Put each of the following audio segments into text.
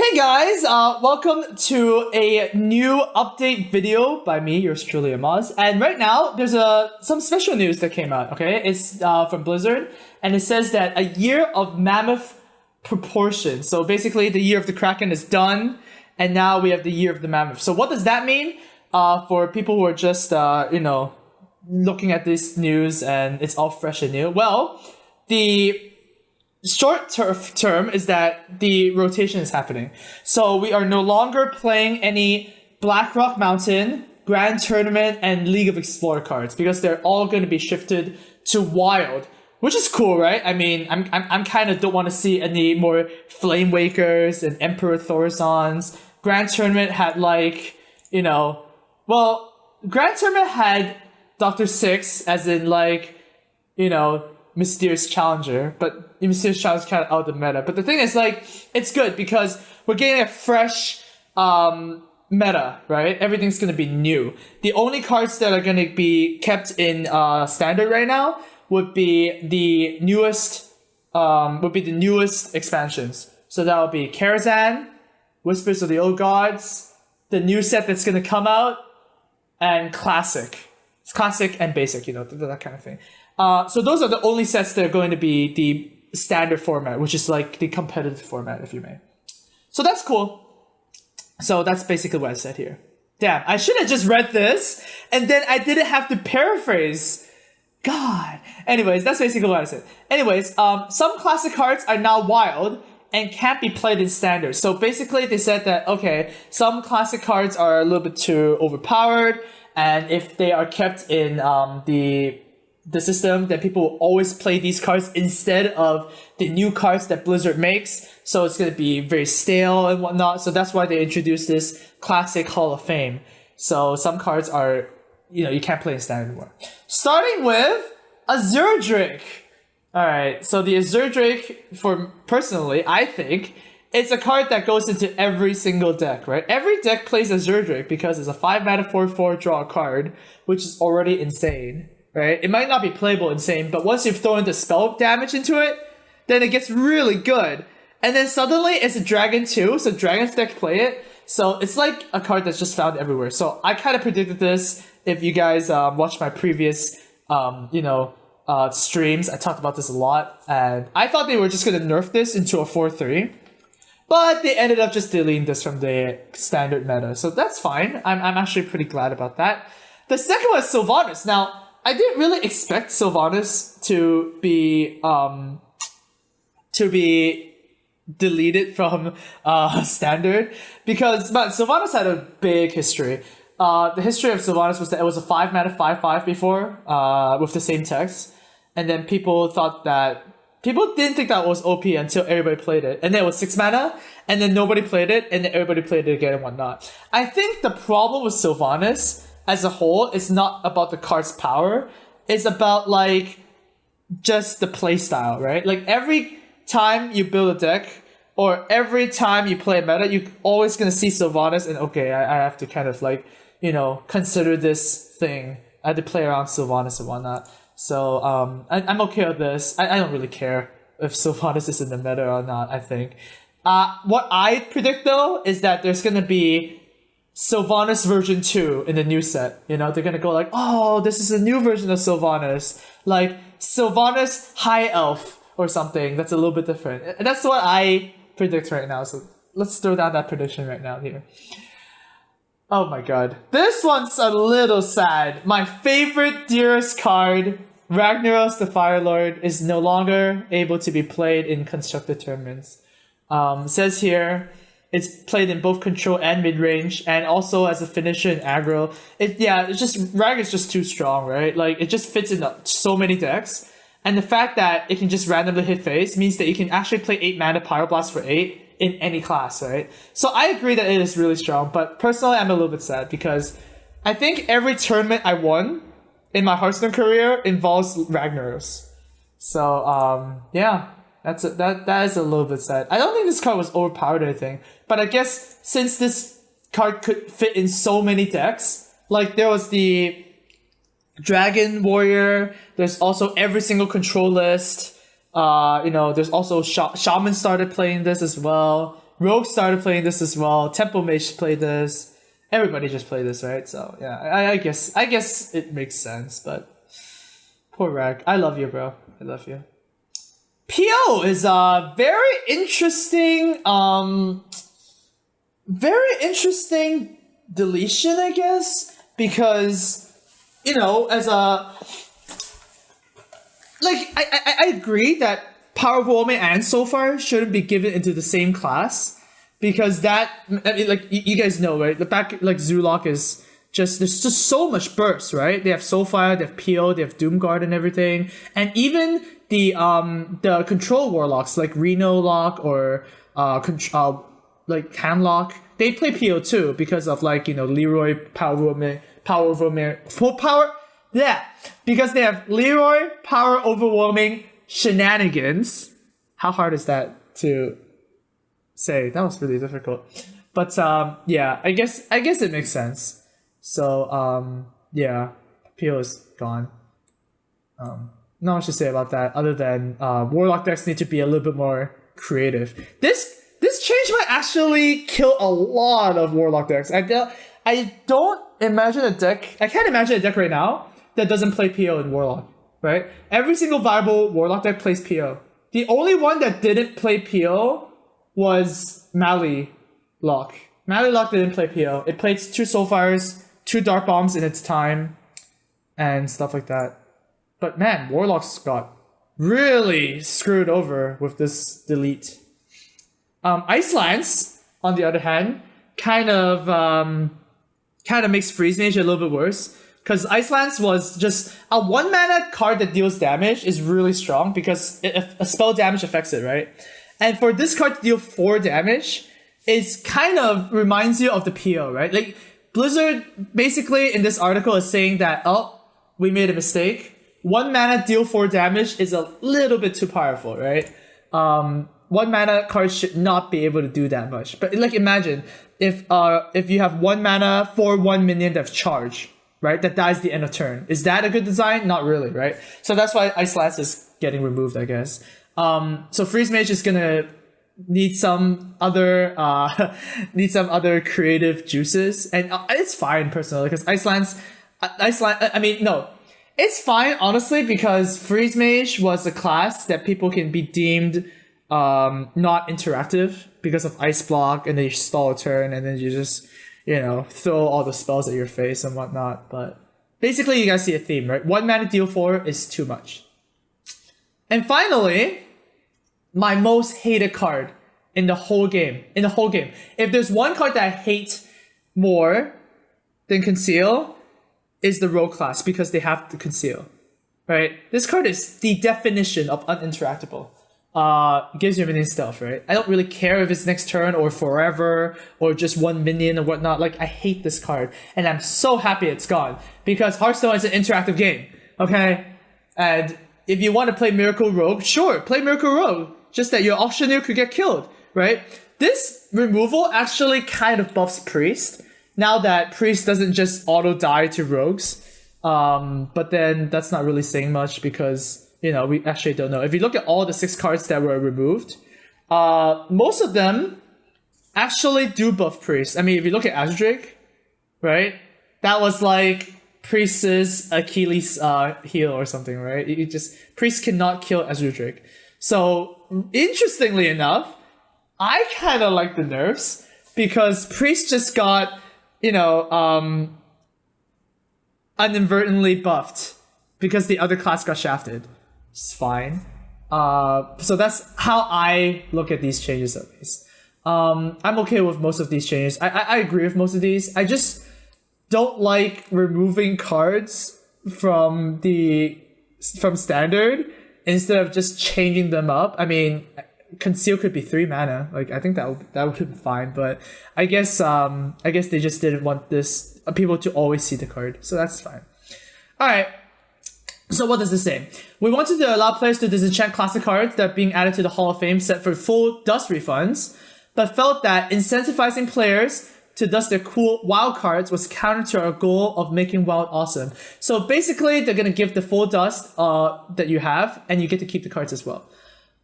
Hey guys, welcome to a new update video by me, yours truly, Amaz. And right now, there's some special news that came out, okay? It's from Blizzard, and it says that a year of Mammoth proportion. So basically, the year of the Kraken is done, and now we have the year of the Mammoth. So what does that mean for people who are just, looking at this news and it's all fresh and new? Well, the short term is that the rotation is happening. So we are no longer playing any Blackrock Mountain, Grand Tournament, and League of Explorer cards because they're all going to be shifted to Wild, which is cool, right? I mean, I'm kind of don't want to see any more Flame Wakers and Emperor Thorazons. Grand Tournament had Grand Tournament had Dr. Six as in Mysterious Challenger, but Mysterious Challenger is kind of out of the meta. But the thing is, it's good because we're getting a fresh meta, right? Everything's going to be new. The only cards that are going to be kept in standard right now would be the newest expansions. So that would be Karazhan, Whispers of the Old Gods, the new set that's going to come out, and Classic. It's Classic and Basic, that kind of thing. So those are the only sets that are going to be the standard format, which is like the competitive format, if you may. So that's cool. So that's basically what I said here. Damn, I should have just read this, and then I didn't have to paraphrase. God. Anyways, that's basically what I said. Anyways, some classic cards are now wild and can't be played in standard. So basically they said that, okay, some classic cards are a little bit too overpowered, and if they are kept in the system, then people will always play these cards instead of the new cards that Blizzard makes. So it's going to be very stale and whatnot. So that's why they introduced this Classic Hall of Fame. So some cards are, you can't play in standard anymore. Starting with Azure Drake. Alright, so the Azure Drake, personally, I think, it's a card that goes into every single deck, right? Every deck plays Azure Drake because it's a 5-mana 4/4 draw card, which is already insane. Right? It might not be playable insane, but once you've thrown the spell damage into it, then it gets really good. And then suddenly it's a dragon too, so dragons deck play it. So it's like a card that's just found everywhere. So I kind of predicted this. If you guys watched my previous streams, I talked about this a lot, and I thought they were just going to nerf this into a 4/3. But they ended up just deleting this from the standard meta. So that's fine. I'm actually pretty glad about that. The second one is Sylvanas. Now, I didn't really expect Sylvanas to be deleted from standard because Sylvanas had a big history. The history of Sylvanas was that it was a 5-mana 5/5 before with the same text, and then people didn't think that was OP until everybody played it, and then it was 6 mana, and then nobody played it, and then everybody played it again and whatnot. I think the problem with Sylvanas as a whole, it's not about the card's power. It's about just the play style, right? Every time you build a deck or every time you play a meta, you're always gonna see Sylvanas and okay, I have to kind of consider this thing. I had to play around Sylvanas and whatnot. So I'm okay with this. I don't really care if Sylvanas is in the meta or not, I think. What I predict though is that there's gonna be Sylvanas version 2 in the new set. They're gonna go oh, this is a new version of Sylvanas. Sylvanas High Elf or something that's a little bit different. And that's what I predict right now. So let's throw down that prediction right now here. Oh my god. This one's a little sad. My favorite, dearest card, Ragnaros the Fire Lord, is no longer able to be played in constructed tournaments. It says here, it's played in both control and mid-range, and also as a finisher in aggro. Rag is just too strong, right? It just fits in so many decks. And the fact that it can just randomly hit face means that you can actually play 8 mana Pyroblast for 8 in any class, right? So I agree that it is really strong, but personally I'm a little bit sad because I think every tournament I won in my Hearthstone career involves Ragnaros. So, yeah. That is a little bit sad. I don't think this card was overpowered or anything, but I guess since this card could fit in so many decks, there was the Dragon Warrior, there's also every single control list, there's also Shaman started playing this as well, Rogue started playing this as well. Temple Mage played this. Everybody just played this, right? So yeah, I guess it makes sense. But poor Rag, I love you, bro. I love you. PO is a very interesting deletion, I guess, because as a I agree that Power Overwhelming and Soulfire shouldn't be given into the same class, because that, I mean, you guys know, right? The back, Zulok is there's just so much burst, right? They have Soulfire, they have PO, they have Doomguard and everything, and even the control warlocks like Reno Lock or Handlock, they play PO too because of Leroy because they have Leroy Power Overwhelming Shenanigans. How hard is that to say? That was really difficult. But yeah, I guess it makes sense. So yeah, PO is gone. Not much to say about that other than Warlock decks need to be a little bit more creative. This change might actually kill a lot of Warlock decks. I don't imagine a deck. I can't imagine a deck right now that doesn't play PO in Warlock, right? Every single viable Warlock deck plays PO. The only one that didn't play PO was Mali Lock. Mali Lock didn't play PO. It played 2 Soulfires, 2 Dark Bombs in its time, and stuff like that. But man, Warlocks got really screwed over with this delete. Ice Lance, on the other hand, kind of makes Freeze Mage a little bit worse. Because Ice Lance was just a 1 mana card that deals damage is really strong because a spell damage affects it, right? And for this card to deal 4 damage, it kind of reminds you of the PO, right? Like, Blizzard basically in this article is saying that, oh, we made a mistake. 1 mana deal 4 damage is a little bit too powerful, right? 1 mana cards should not be able to do that much. But imagine if you have 1 mana for 1 minion that have charge, right? That dies the end of turn. Is that a good design? Not really, right? So that's why Ice Lance is getting removed, I guess. So Freeze Mage is gonna need some other creative juices, and it's fine personally because Ice Lance. I mean, no, it's fine honestly because Freeze Mage was a class that people can be deemed not interactive because of Ice Block, and then you stall a turn, and then you just throw all the spells at your face and whatnot. But basically, you guys see a theme, right? 1 mana deal 4 is too much. And finally, my most hated card in the whole game. If there's one card that I hate more than Conceal, is the Rogue class because they have to Conceal, right? This card is the definition of uninteractable. It gives you a minion stealth, right? I don't really care if it's next turn or forever or just 1 minion or whatnot. I hate this card, and I'm so happy it's gone because Hearthstone is an interactive game, okay? And if you want to play Miracle Rogue, sure, play Miracle Rogue. Just that your auctioneer could get killed, right? This removal actually kind of buffs Priest, now that Priest doesn't just auto-die to Rogues. But then that's not really saying much because we actually don't know. If you look at all the 6 cards that were removed, most of them actually do buff Priest. I mean, if you look at Azure Drake, right? That was Priest's Achilles heel or something, right? Priest cannot kill Azure Drake. So, interestingly enough, I kind of like the nerfs because Priest just got, inadvertently buffed because the other class got shafted. It's fine. So that's how I look at these changes, at least. I'm okay with most of these changes. I agree with most of these. I just don't like removing cards from standard instead of just changing them up. I mean, Conceal could be 3 mana. I think that would be fine. But I guess they just didn't want people to always see the card, so that's fine. All right. So what does this say? We wanted to allow players to disenchant classic cards that are being added to the Hall of Fame set for full dust refunds, but felt that incentivizing players to dust their cool WoW cards was counter to our goal of making WoW awesome. So basically, they're going to give the full dust that you have, and you get to keep the cards as well.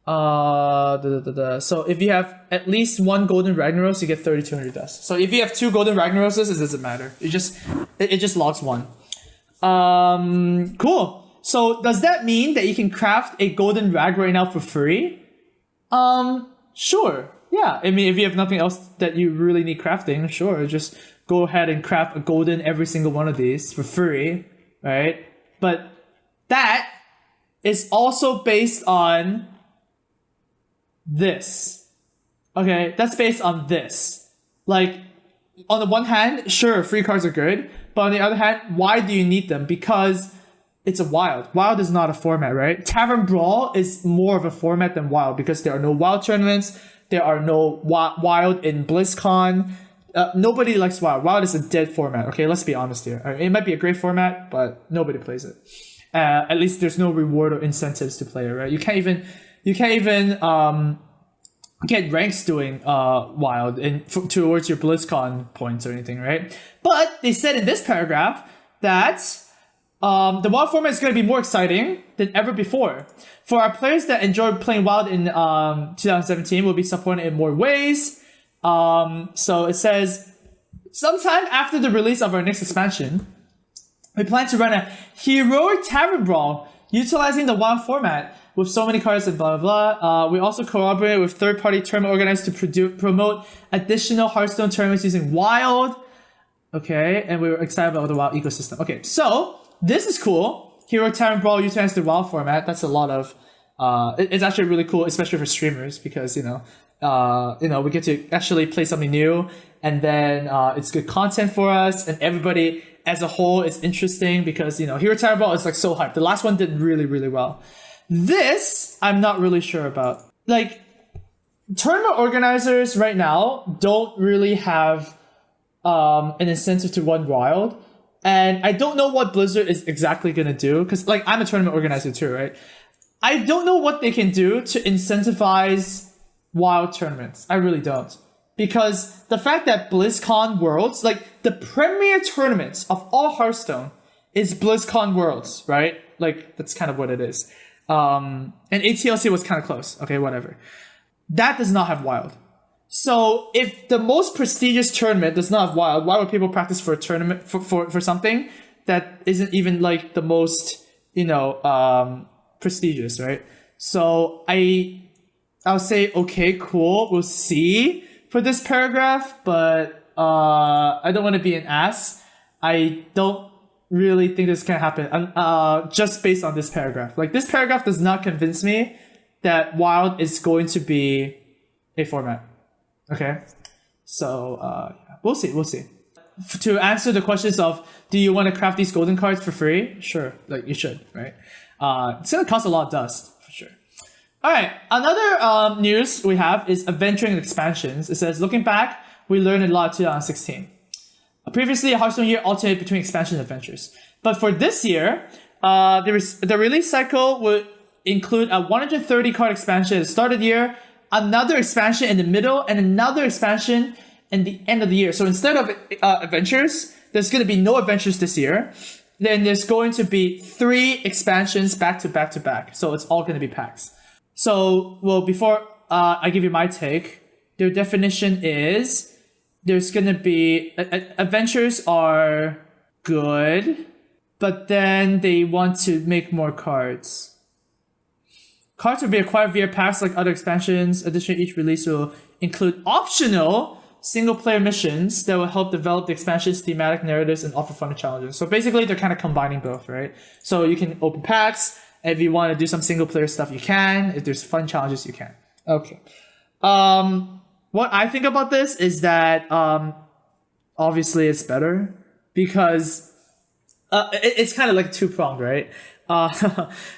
So if you have at least one golden Ragnaros, you get 3,200 dust. So if you have two golden Ragnaroses, it doesn't matter. It just logs one. Cool. So does that mean that you can craft a golden rag right now for free? Sure. Yeah. I mean, if you have nothing else that you really need crafting, sure, just go ahead and craft a golden every single one of these for free, right? But that is also based on this. Okay, that's based on this. Like, on the one hand, sure, free cards are good, but on the other hand, why do you need them? Because it's a wild. Wild is not a format, right? Tavern Brawl is more of a format than wild because there are no wild tournaments. There are no wild in BlizzCon. Nobody likes wild. Wild is a dead format. Okay, let's be honest here. It might be a great format, but nobody plays it. At least there's no reward or incentives to play it, right? You can't even get ranks doing wild towards your BlizzCon points or anything, right? But they said in this paragraph that the wild format is going to be more exciting than ever before. For our players that enjoyed playing wild in 2017, we'll be supporting it in more ways. So it says, sometime after the release of our next expansion, we plan to run a heroic tavern brawl utilizing the wild format with so many cards and blah, blah, blah. We also collaborate with third-party tournament organizers to promote additional Hearthstone tournaments using wild. Okay, and we were excited about the wild ecosystem. Okay, so this is cool. Heroic Tavern Brawl utilizes the wild format. That's a lot of... it's actually really cool, especially for streamers, because, we get to actually play something new, and then it's good content for us, and everybody as a whole is interesting, because, Hero Tavern Brawl is, like, so hyped. The last one did really, really well. This, I'm not really sure about. Like, tournament organizers right now don't really have an incentive to run wild. And I don't know what Blizzard is exactly going to do. Because, like, I'm a tournament organizer too, right? I don't know what they can do to incentivize wild tournaments. I really don't. Because the fact that BlizzCon Worlds, like, the premier tournament of all Hearthstone is BlizzCon Worlds, right? Like, that's kind of what it is. And ATLC was kind of close. Okay, whatever. That does not have wild. So if the most prestigious tournament does not have wild, why would people practice for a tournament for something that isn't even like the most, prestigious, right? So I'll say, okay, cool. We'll see for this paragraph, but I don't want to be an ass. I don't really think this can happen just based on this paragraph. Like, this paragraph does not convince me that wild is going to be a format. Okay, so we'll see. To answer the questions of, do you want to craft these golden cards for free? Sure, like, you should, right? It's gonna cost a lot of dust, for sure. All right, another news we have is adventuring expansions. It says, looking back, we learned a lot in 2016. Previously, a Hearthstone year alternated between expansion and adventures. But for this year, the release cycle would include a 130 card expansion at the start of the year, another expansion in the middle, and another expansion in the end of the year. So instead of adventures, there's going to be no adventures this year. Then there's going to be 3 expansions back to back to back. So it's all going to be packs. So, well, before I give you my take, their definition is there's going to be... adventures are good, but then they want to make more cards. Cards will be acquired via packs like other expansions. Additionally, each release will include optional single-player missions that will help develop the expansion's thematic narratives and offer fun challenges. So basically, they're kind of combining both, right? So you can open packs. If you want to do some single-player stuff, you can. If there's fun challenges, you can. Okay. What I think about this is that obviously it's better because it's kind of like two-pronged, right?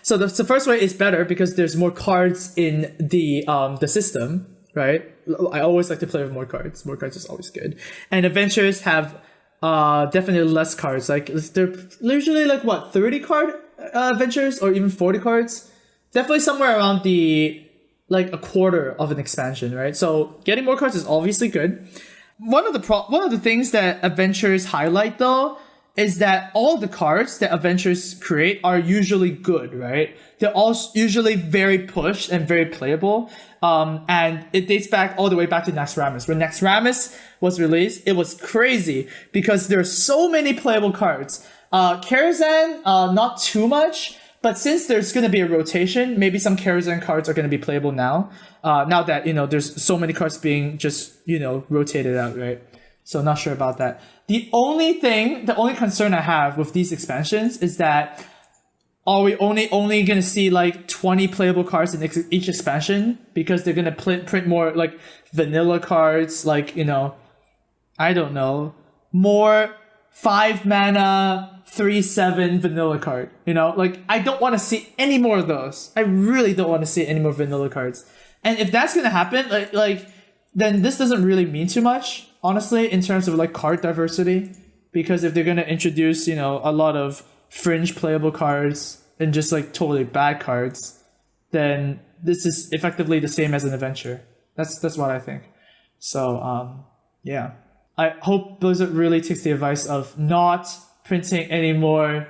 So the first way is better because there's more cards in the system, right? I always like to play with more cards. More cards is always good. And adventures have definitely less cards. Like, they're usually like, what, 30 card adventures or even 40 cards? Definitely somewhere around like a quarter of an expansion, right? So getting more cards is obviously good. One of the things that adventures highlight though is that all the cards that adventurers create are usually good, right? They're all usually very pushed and very playable. And it dates back all the way back to Naxxramas. When Naxxramas was released, it was crazy because there's so many playable cards. Karazhan, not too much, but since there's going to be a rotation, maybe some Karazhan cards are going to be playable now. Now that, there's so many cards being just, rotated out, right? So not sure about that. The only concern I have with these expansions is that are we only going to see like 20 playable cards in each expansion because they're going to print more like vanilla cards, like, I don't know, more 5 mana 3/7 vanilla card, like I don't want to see any more of those. I really don't want to see any more vanilla cards. And if that's going to happen, like then this doesn't really mean too much, honestly, in terms of like card diversity, because if they're going to introduce, a lot of fringe playable cards and just like totally bad cards, then this is effectively the same as an adventure. That's what I think. So yeah, I hope Blizzard really takes the advice of not printing any more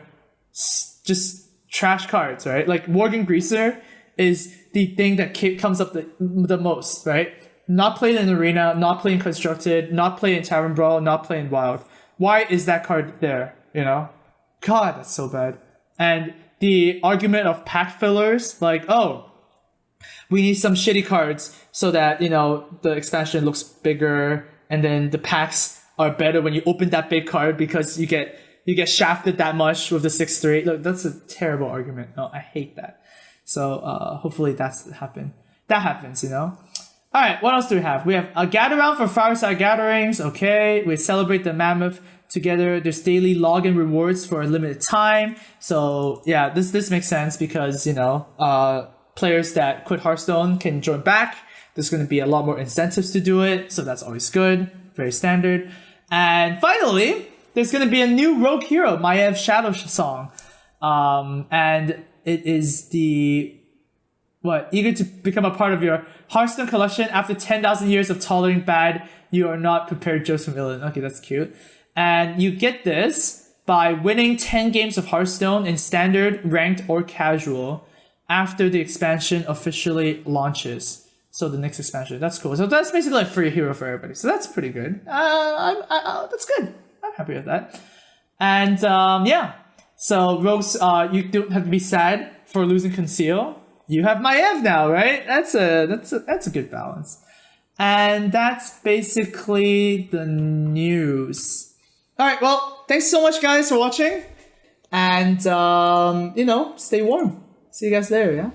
just trash cards, right? Like Morgan Greaser is the thing that comes up the most, right? Not played in Arena, not playing Constructed, not playing in Tavern Brawl, not playing Wild. Why is that card there, God, that's so bad. And the argument of pack fillers, like, oh, we need some shitty cards so that, the expansion looks bigger, and then the packs are better when you open that big card because you get shafted that much with the 6/3. Look, that's a terrible argument. No, I hate that. So hopefully that happens, All right, what else do we have? We have a gather round for Fireside Gatherings. Okay, we celebrate the Mammoth together. There's daily login rewards for a limited time. So yeah, this makes sense because players that quit Hearthstone can join back. There's going to be a lot more incentives to do it, so that's always good. Very standard. And finally, there's going to be a new rogue hero, Maiev Shadow Song, and it is eager to become a part of your Hearthstone collection after 10,000 years of tolerating bad. You are not prepared, Jokes from Ilan. Okay, that's cute. And you get this by winning 10 games of Hearthstone in standard, ranked, or casual after the expansion officially launches. So the next expansion. That's cool. So that's basically like free hero for everybody. So that's pretty good. That's good. I'm happy with that. And yeah. So rogues, you don't have to be sad for losing Conceal. You have Maiev now, right? That's a good balance. And that's basically the news. All right, well, thanks so much, guys, for watching. And, stay warm. See you guys later, yeah?